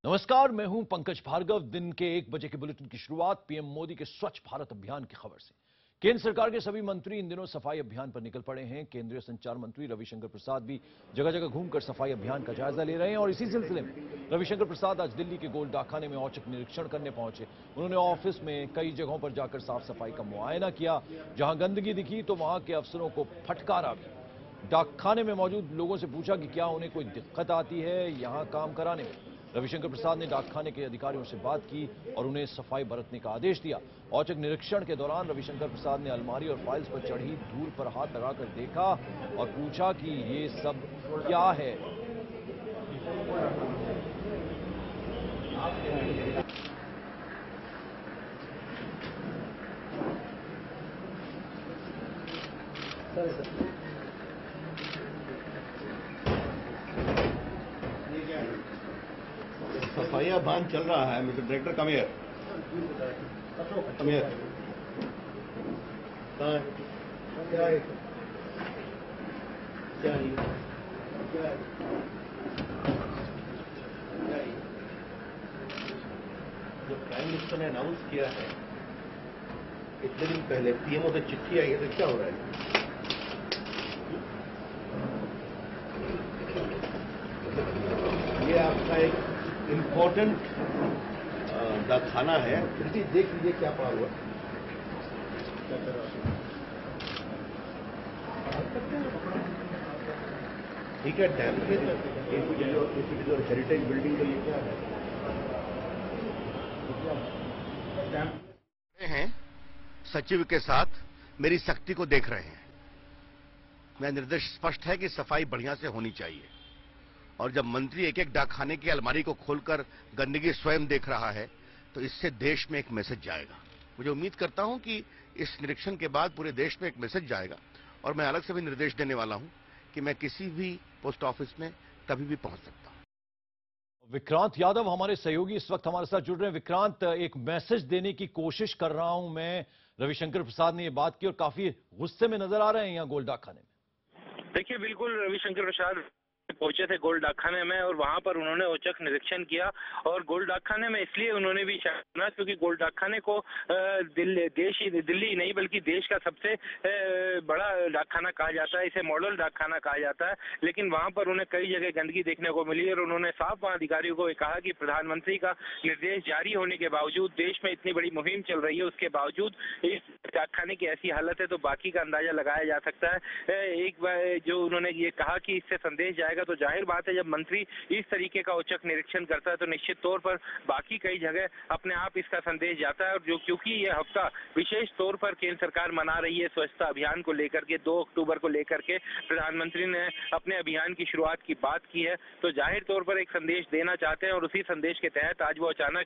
नमस्कार, मैं हूं पंकज भार्गव। दिन के 1 बजे के बुलेटिन की शुरुआत पीएम मोदी के स्वच्छ भारत अभियान की खबर से। केंद्र सरकार के सभी मंत्री इन दिनों सफाई अभियान पर निकल पड़े हैं। केंद्रीय संचार मंत्री रविशंकर प्रसाद भी जगह जगह घूमकर सफाई अभियान का जायजा ले रहे हैं और इसी सिलसिले में रविशंकर प्रसाद आज दिल्ली के गोल डाकखाने में औचक निरीक्षण करने पहुंचे। उन्होंने ऑफिस में कई जगहों पर जाकर साफ सफाई का मुआयना किया। जहां गंदगी दिखी तो वहां के अफसरों को फटकारा भी। डाकखाने में मौजूद लोगों से पूछा कि क्या उन्हें कोई दिक्कत आती है यहां काम कराने में। रविशंकर प्रसाद ने डाकखाने के अधिकारियों से बात की और उन्हें सफाई बरतने का आदेश दिया। औचक निरीक्षण के दौरान रविशंकर प्रसाद ने अलमारी और फाइल्स पर चढ़ी धूल पर हाथ लगाकर देखा और पूछा कि ये सब क्या है। सफाई अभियान चल रहा है। Mister director come here. जो प्राइम मिनिस्टर ने अनाउंस किया है इतने दिन पहले पीएमओ से चिट्ठी आई है, तो क्या हो रहा है? ये आपका एक इम्पोर्टेंट डाकखाना है। देख लीजिए क्या पड़ा हुआ। ठीक है, डैम और हेरिटेज बिल्डिंग का ये क्या है? सचिव के साथ मेरी सख्ती को देख रहे हैं। मेरा निर्देश स्पष्ट है कि सफाई बढ़िया से होनी चाहिए और जब मंत्री एक एक डाकखाने की अलमारी को खोलकर गंदगी स्वयं देख रहा है तो इससे देश में एक मैसेज जाएगा। मुझे उम्मीद करता हूं कि इस निरीक्षण के बाद पूरे देश में एक मैसेज जाएगा और मैं अलग से भी निर्देश देने वाला हूं कि मैं किसी भी पोस्ट ऑफिस में कभी भी पहुंच सकता हूं। विक्रांत यादव हमारे सहयोगी इस वक्त हमारे साथ जुड़ रहे हैं। विक्रांत, एक मैसेज देने की कोशिश कर रहा हूं मैं। रविशंकर प्रसाद ने यह बात की और काफी गुस्से में नजर आ रहे हैं यहां गोल डाकखाने में। देखिए, बिल्कुल रविशंकर प्रसाद पहुंचे थे गोल डाकखाने में और वहां पर उन्होंने औचक निरीक्षण किया और गोल डाकखाने में इसलिए उन्होंने भी चुना क्योंकि गोल डाकखाने को दिल्ली नहीं बल्कि देश का सबसे बड़ा डाकखाना कहा जाता है। इसे मॉडल डाकखाना कहा जाता है। लेकिन वहां पर उन्हें कई जगह गंदगी देखने को मिली और उन्होंने साफ वहां अधिकारियों को कहा कि प्रधानमंत्री का निर्देश जारी होने के बावजूद, देश में इतनी बड़ी मुहिम चल रही है, उसके बावजूद इस डाकखाने की ऐसी हालत है तो बाकी का अंदाजा लगाया जा सकता है। एक बार जो उन्होंने ये कहा कि इससे संदेश जाएगा, तो जाहिर बात है जब मंत्री इस तरीके का औचक निरीक्षण करता है तो निश्चित तौर पर बाकी कई जगह अपने आप इसका संदेश जाता है। और जो क्योंकि ये हफ्ता विशेष तौर पर केंद्र सरकार मना रही है स्वच्छता अभियान को लेकर के, 2 अक्टूबर को लेकर के प्रधानमंत्री ने अपने अभियान की शुरुआत की बात की है, तो जाहिर तौर पर एक संदेश देना चाहते हैं और उसी संदेश के तहत आज वो अचानक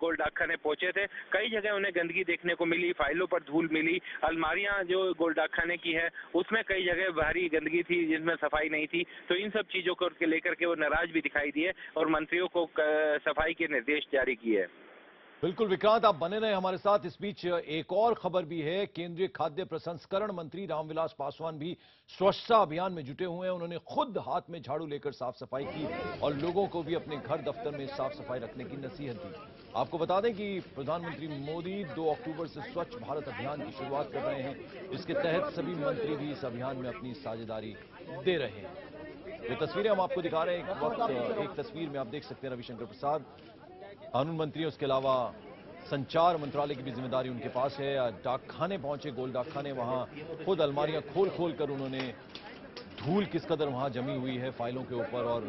गोल डाकखाने पहुंचे थे। कई जगह उन्हें गंदगी देखने को मिली, फाइलों पर धूल मिली, अलमारियां जो गोल डाकखाने की है उसमें कई जगह भारी गंदगी थी जिसमें सफाई नहीं थी। तो इन सब चीजों को लेकर के वो नाराज भी दिखाई दिए और मंत्रियों को सफाई के निर्देश जारी किए। बिल्कुल विक्रांत, आप बने रहे हमारे साथ। इस बीच एक और खबर भी है। केंद्रीय खाद्य प्रसंस्करण मंत्री रामविलास पासवान भी स्वच्छता अभियान में जुटे हुए हैं। उन्होंने खुद हाथ में झाड़ू लेकर साफ सफाई की और लोगों को भी अपने घर दफ्तर में साफ सफाई रखने की नसीहत दी। आपको बता दें कि प्रधानमंत्री मोदी 2 अक्टूबर से स्वच्छ भारत अभियान की शुरुआत कर रहे हैं। इसके तहत सभी मंत्री भी इस अभियान में अपनी साझेदारी दे रहे हैं। ये तस्वीरें हम आपको दिखा रहे हैं। एक तस्वीर में आप देख सकते हैं रविशंकर प्रसाद कानून मंत्री, उसके अलावा संचार मंत्रालय की भी जिम्मेदारी उनके पास है। डाकखाने पहुंचे, गोल डाकखाने, वहां खुद अलमारियां खोल खोल कर उन्होंने धूल किस कदर वहां जमी हुई है फाइलों के ऊपर और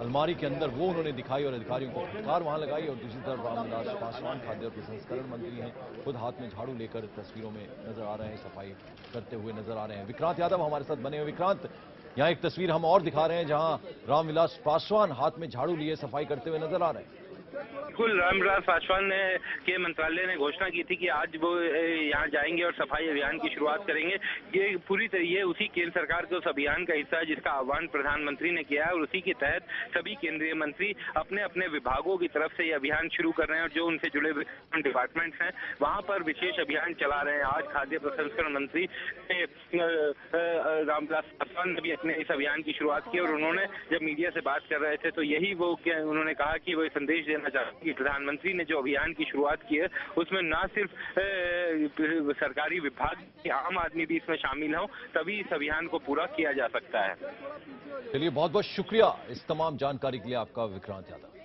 अलमारी के अंदर वो उन्होंने दिखाई और अधिकारियों को फटकार वहां लगाई। और दूसरी तरफ रामविलास पासवान खाद्य और प्रसंस्करण मंत्री हैं, खुद हाथ में झाड़ू लेकर तस्वीरों में नजर आ रहे हैं, सफाई करते हुए नजर आ रहे हैं। विक्रांत यादव हमारे साथ बने हुए। विक्रांत, यहां एक तस्वीर हम और दिखा रहे हैं जहां रामविलास पासवान हाथ में झाड़ू लिए सफाई करते हुए नजर आ रहे हैं। बिल्कुल, रामविलास पासवान ने के मंत्रालय ने घोषणा की थी कि आज वो यहाँ जाएंगे और सफाई अभियान की शुरुआत करेंगे। ये पूरी तरह ये उसी केंद्र सरकार के उस अभियान का हिस्सा है जिसका आह्वान प्रधानमंत्री ने किया है और उसी के तहत सभी केंद्रीय मंत्री अपने अपने विभागों की तरफ से ये अभियान शुरू कर रहे हैं और जो उनसे जुड़े हुए डिपार्टमेंट्स हैं वहां पर विशेष अभियान चला रहे हैं। आज खाद्य प्रसंस्करण मंत्री रामविलास पासवान ने भी अपने इस अभियान की शुरुआत की और उन्होंने जब मीडिया से बात कर रहे थे तो यही वो उन्होंने कहा कि वो संदेश देना चाहते हैं कि प्रधानमंत्री ने जो अभियान की शुरुआत की है उसमें न सिर्फ सरकारी विभाग के आम आदमी भी इसमें शामिल हो, तभी इस अभियान को पूरा किया जा सकता है। चलिए, बहुत बहुत शुक्रिया इस तमाम जानकारी के लिए आपका, विक्रांत यादव।